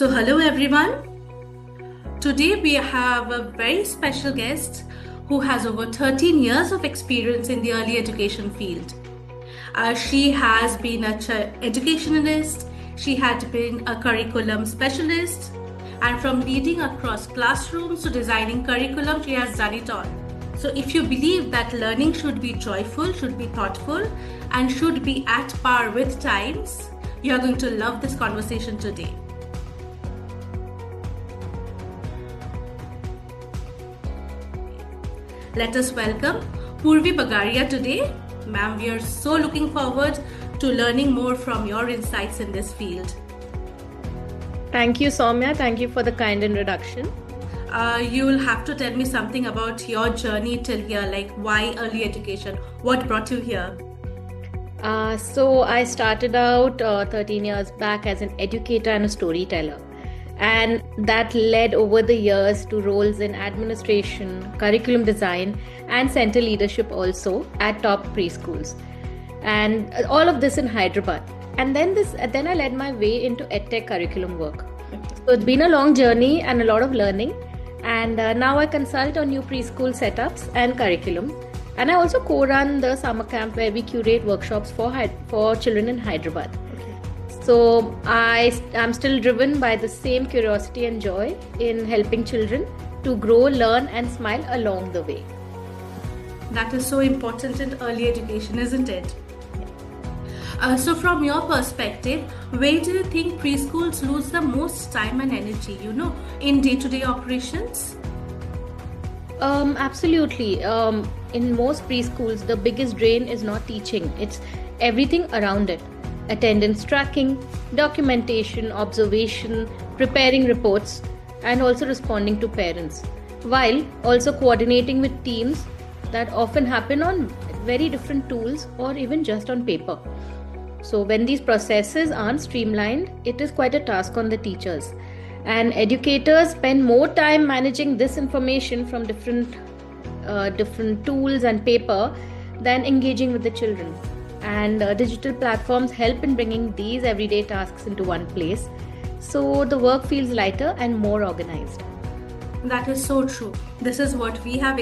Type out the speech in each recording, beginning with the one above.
Hello everyone. Today we have a very special guest who has over 13 years of experience in the early education field. She has been an educationalist, she had been a curriculum specialist, and from leading across classrooms to designing curriculum, she has done it all. So if you believe that learning should be joyful, should be thoughtful, and should be at par with times, you are going to love this conversation today. Let us welcome Purvvi Bagaria today. Ma'am, we are so looking forward to learning more from your insights in this field. Thank you, Soumya. Thank you for the kind introduction. You will have to tell me something about your journey till here, like why early education? What brought you here? So I started out 13 years back as an educator and a storyteller. And that led over the years to roles in administration, curriculum design, and center leadership also at top preschools. And all of this in Hyderabad. And then I led my way into EdTech curriculum work. So it's been a long journey and a lot of learning. And now I consult on new preschool setups and curriculum. And I also co-run the summer camp where we curate workshops for children in Hyderabad. So I'm still driven by the same curiosity and joy in helping children to grow, learn and smile along the way. That is so important in early education, isn't it? So from your perspective, where do you think preschools lose the most time and energy, in day-to-day operations? Absolutely. In most preschools, the biggest drain is not teaching. It's everything around it. Attendance tracking, documentation, observation, preparing reports, and also responding to parents, while also coordinating with teams that often happen on very different tools or even just on paper. So when these processes aren't streamlined, it is quite a task on the teachers. And educators spend more time managing this information from different tools and paper than engaging with the children. And digital platforms help in bringing these everyday tasks into one place, so the work feels lighter and more organized. That is so true. This is what we have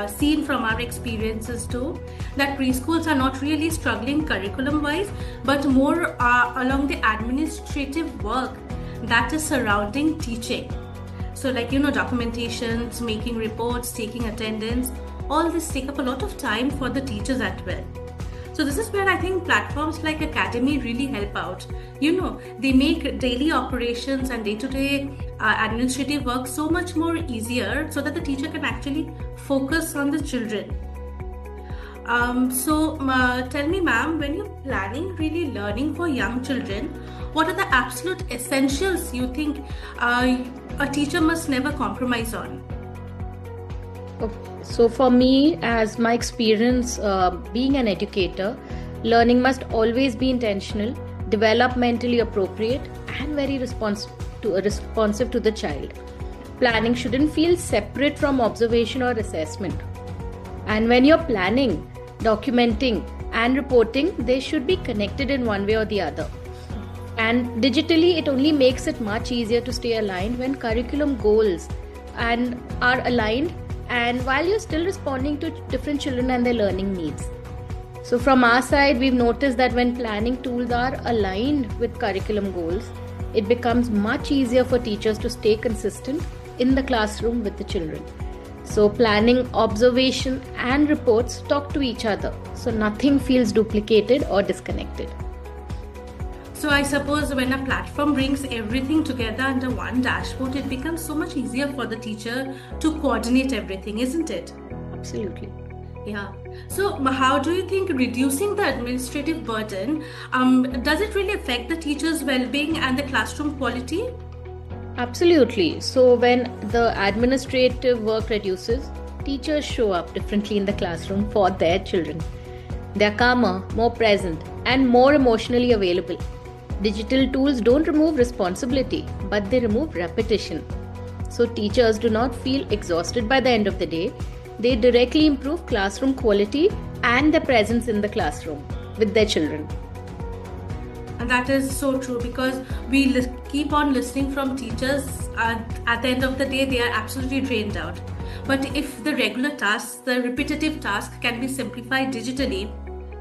seen from our experiences too, that preschools are not really struggling curriculum wise, but more along the administrative work that is surrounding teaching. So documentations, making reports, taking attendance, all this take up a lot of time for the teachers as well. So this is where I think platforms like aKadmy really help out. They make daily operations and day-to-day administrative work so much more easier so that the teacher can actually focus on the children. Tell me, ma'am, when you're planning really learning for young children, what are the absolute essentials you think a teacher must never compromise on? So for me, as my experience being an educator, learning must always be intentional, developmentally appropriate, and very responsive to the child. Planning shouldn't feel separate from observation or assessment. And when you're planning, documenting, and reporting, they should be connected in one way or the other. And digitally, it only makes it much easier to stay aligned when curriculum goals are aligned, and while you're still responding to different children and their learning needs. So from our side, we've noticed that when planning tools are aligned with curriculum goals, it becomes much easier for teachers to stay consistent in the classroom with the children. So planning, observation and reports talk to each other, so nothing feels duplicated or disconnected. So I suppose when a platform brings everything together under one dashboard, it becomes so much easier for the teacher to coordinate everything, isn't it? Absolutely. Yeah. So how do you think reducing the administrative burden, does it really affect the teacher's well-being and the classroom quality? Absolutely. So when the administrative work reduces, teachers show up differently in the classroom for their children. They're calmer, more present, and more emotionally available. Digital tools don't remove responsibility, but they remove repetition. So teachers do not feel exhausted by the end of the day. They directly improve classroom quality and their presence in the classroom with their children. And that is so true, because we keep on listening from teachers. At the end of the day, they are absolutely drained out. But if the regular tasks, the repetitive task can be simplified digitally,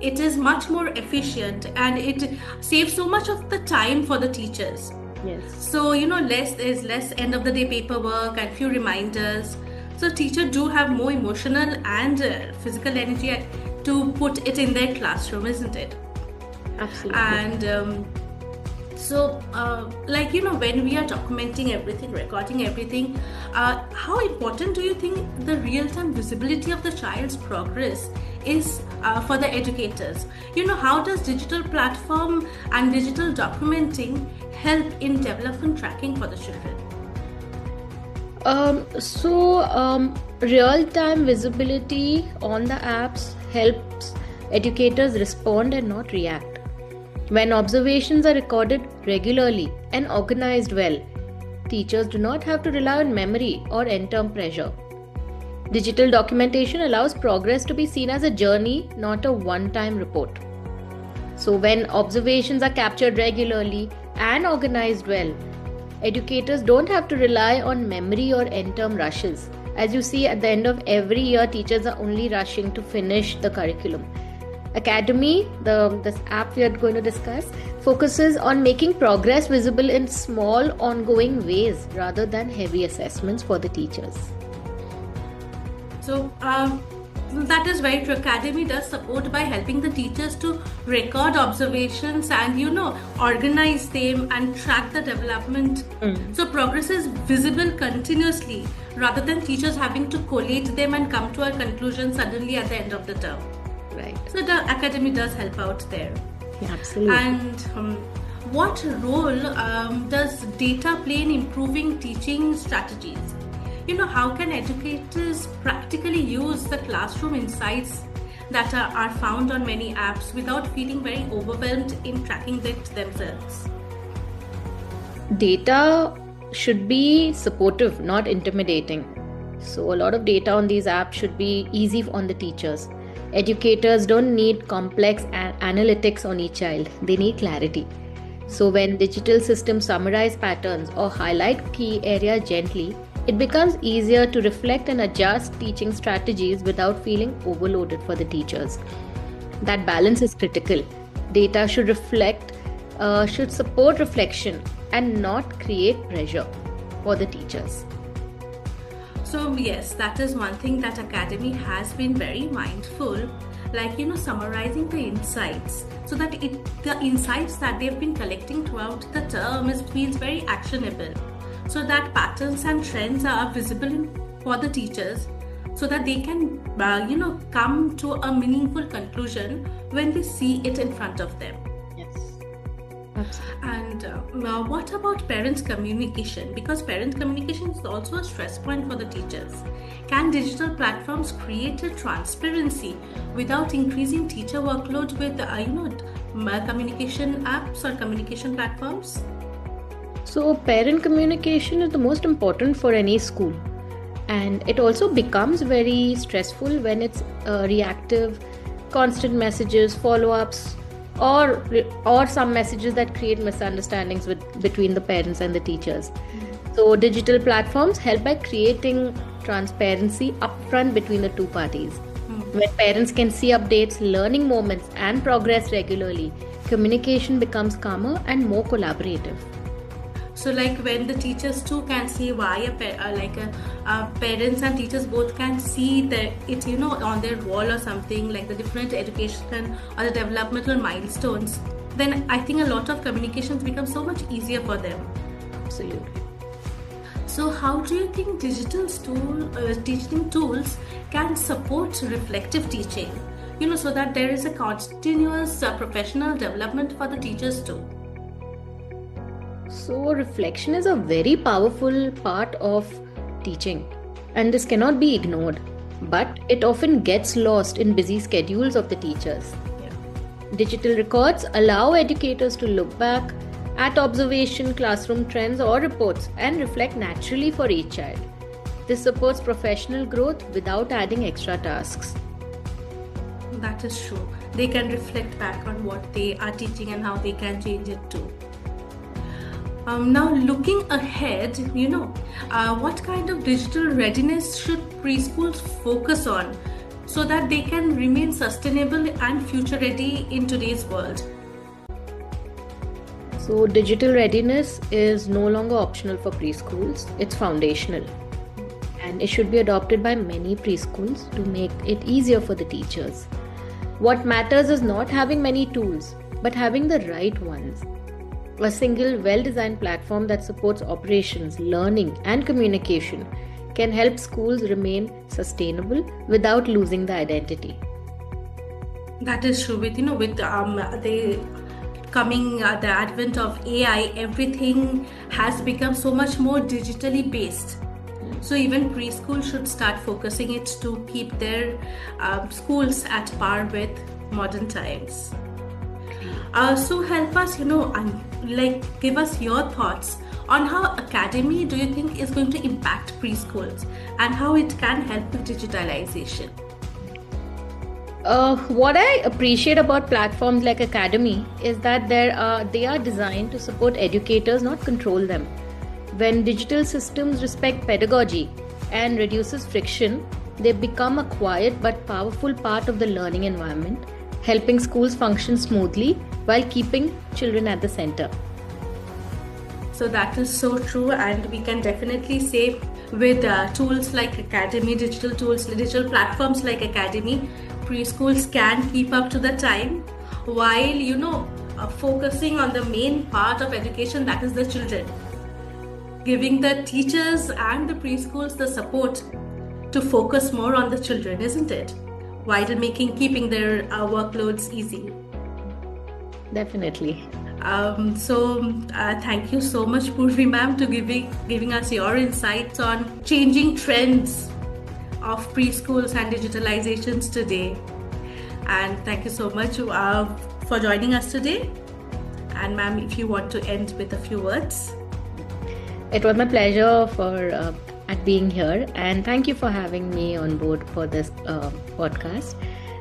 it is much more efficient and it saves so much of the time for the teachers. Yes. So, less end of the day paperwork and few reminders. So teachers do have more emotional and physical energy to put it in their classroom, isn't it? Absolutely. And when we are documenting everything, recording everything, how important do you think the real-time visibility of the child's progress is for the educators? How does digital platform and digital documenting help in development tracking for the children? Real-time visibility on the apps helps educators respond and not react. When observations are recorded regularly and organized well, teachers do not have to rely on memory or end-term pressure. Digital documentation allows progress to be seen as a journey, not a one-time report. So when observations are captured regularly and organized well, educators don't have to rely on memory or end-term rushes. As you see, at the end of every year, teachers are only rushing to finish the curriculum. aKadmy, this app we are going to discuss, focuses on making progress visible in small ongoing ways rather than heavy assessments for the teachers. So that is very true. aKadmy does support by helping the teachers to record observations and organize them and track the development. So progress is visible continuously rather than teachers having to collate them and come to a conclusion suddenly at the end of the term. Right. So the aKadmy does help out there. Yeah, absolutely. And what role does data play in improving teaching strategies? How can educators practically use the classroom insights that are found on many apps without feeling very overwhelmed in tracking it themselves? Data should be supportive, not intimidating. So a lot of data on these apps should be easy on the teachers. Educators don't need complex analytics on each child. They need clarity. So when digital systems summarize patterns or highlight key areas gently, it becomes easier to reflect and adjust teaching strategies without feeling overloaded for the teachers. That balance is critical. Data should support reflection and not create pressure for the teachers. So yes, that is one thing that aKadmy has been very mindful, summarizing the insights so that the insights that they've been collecting throughout the term feels very actionable, so that patterns and trends are visible for the teachers so that they can come to a meaningful conclusion when they see it in front of them. And what about parents' communication? Because parent communication is also a stress point for the teachers. Can digital platforms create a transparency without increasing teacher workload with communication apps or communication platforms? So parent communication is the most important for any school, and it also becomes very stressful when it's reactive, constant messages, follow-ups, or some messages that create misunderstandings between the parents and the teachers. So digital platforms help by creating transparency upfront between the two parties. When parents can see updates, learning moments and progress regularly, communication becomes calmer and more collaborative. So when the teachers too can see why parents and teachers both can see it on their wall or something, like the different education or the developmental milestones, then I think a lot of communications become so much easier for them. Absolutely. So how do you think digital teaching tools can support reflective teaching, so that there is a continuous professional development for the teachers too? So reflection is a very powerful part of teaching, and this cannot be ignored, but it often gets lost in busy schedules of the teachers. Digital records allow educators to look back at observation, classroom trends or reports and reflect naturally for each child. This supports professional growth without adding extra tasks. That is true. they can reflect back on what they are teaching and how they can change it too. Now, looking ahead, what kind of digital readiness should preschools focus on so that they can remain sustainable and future ready in today's world? So, digital readiness is no longer optional for preschools, it's foundational. And it should be adopted by many preschools to make it easier for the teachers. What matters is not having many tools, but having the right ones. A single, well-designed platform that supports operations, learning, and communication can help schools remain sustainable without losing the identity. That is true. With the advent of AI, everything has become so much more digitally based. So even preschool should start focusing it to keep their schools at par with modern times. So help us, give us your thoughts on how aKadmy do you think is going to impact preschools and how it can help with digitalization? What I appreciate about platforms like aKadmy is that they are designed to support educators, not control them. When digital systems respect pedagogy and reduces friction, they become a quiet but powerful part of the learning environment, helping schools function smoothly while keeping children at the center. So that is so true, and we can definitely say with tools like aKadmy, digital tools, digital platforms like aKadmy, preschools can keep up to the time while, focusing on the main part of education, that is the children. Giving the teachers and the preschools the support to focus more on the children, isn't it? While keeping their workloads easy. Definitely. Thank you so much, Purvvi ma'am, to giving us your insights on changing trends of preschools and digitalizations today. And thank you so much for joining us today. And ma'am, if you want to end with a few words. It was my pleasure at being here, and thank you for having me on board for this podcast.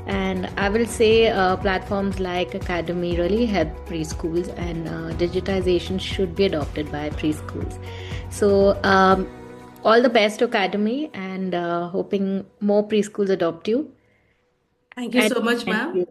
And I will say platforms like aKadmy really help preschools, and digitization should be adopted by preschools. So all the best to aKadmy, and hoping more preschools adopt you. Thank you so much, ma'am.